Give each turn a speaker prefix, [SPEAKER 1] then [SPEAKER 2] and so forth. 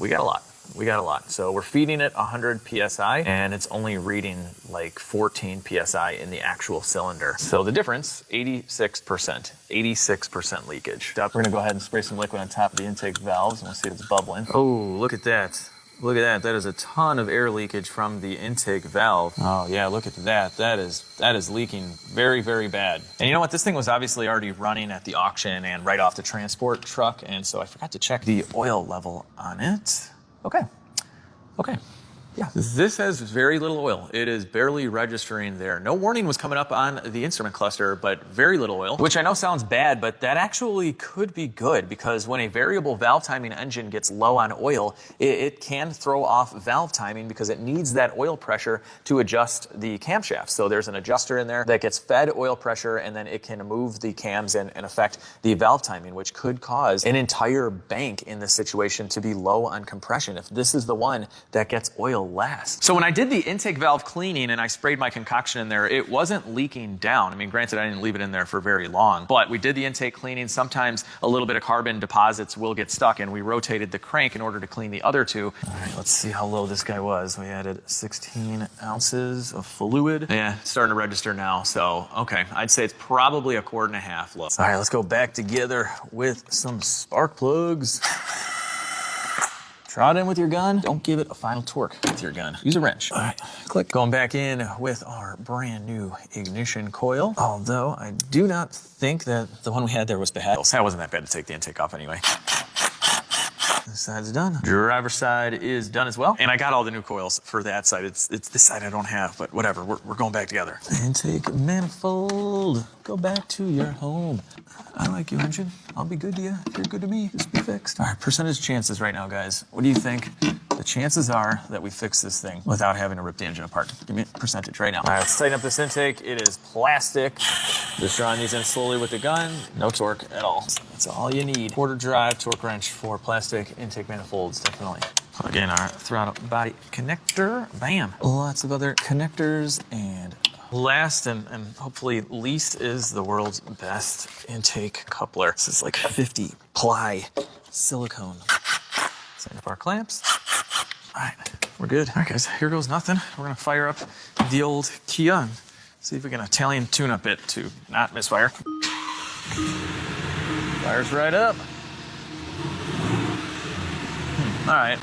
[SPEAKER 1] We got a lot. We got a lot. So we're feeding it 100 PSI and it's only reading like 14 PSI in the actual cylinder. So the difference, 86% leakage. We're gonna go ahead and spray some liquid on top of the intake valves and we'll see if it's bubbling. Oh, look at that. Look at that. That is a ton of air leakage from the intake valve. Oh yeah, look at that. That is leaking very, very bad. And you know what? This thing was obviously already running at the auction and right off the transport truck. And so I forgot to check the oil level on it. Okay. Yeah, this has very little oil. It is barely registering there. No warning was coming up on the instrument cluster, but very little oil, which I know sounds bad, but that actually could be good because when a variable valve timing engine gets low on oil, it can throw off valve timing because it needs that oil pressure to adjust the camshaft. So there's an adjuster in there that gets fed oil pressure and then it can move the cams and affect the valve timing, which could cause an entire bank in this situation to be low on compression if this is the one that gets oil last. So when I did the intake valve cleaning and I sprayed my concoction in there, it wasn't leaking down. I mean, granted, I didn't leave it in there for very long, but we did the intake cleaning. Sometimes a little bit of carbon deposits will get stuck and we rotated the crank in order to clean the other two. All right, let's see how low this guy was. We added 16 ounces of fluid. Yeah, it's starting to register now. So, okay, I'd say it's probably a quart and a half low. All right, let's go back together with some spark plugs. Trot in with your gun. Don't give it a final torque with your gun. Use a wrench. All right, click. Going back in with our brand new ignition coil. Although I do not think that the one we had there was bad. That wasn't that bad to take the intake off anyway. This side's done. Driver's side is done as well. And I got all the new coils for that side. It's this side I don't have, but whatever. We're going back together. Intake manifold. Go back to your home. I like you, engine. I'll be good to you. If you're good to me, just be fixed. All right, percentage chances right now, guys. What do you think the chances are that we fix this thing without having to rip the engine apart? Give me a percentage right now. All right, let's tighten up this intake. It is plastic. Just drawing these in slowly with the gun. No torque at all. That's all you need. Quarter drive torque wrench for plastic intake manifolds, definitely. Plug in our throttle body connector. Bam. Lots of other connectors. And last and hopefully least is the world's best intake coupler. This is like 50 ply silicone. Setting up our clamps. All right, we're good. All right, guys, here goes nothing. We're gonna fire up the old Kia and see if we can Italian tune-up it to not misfire. Fires right up. All right.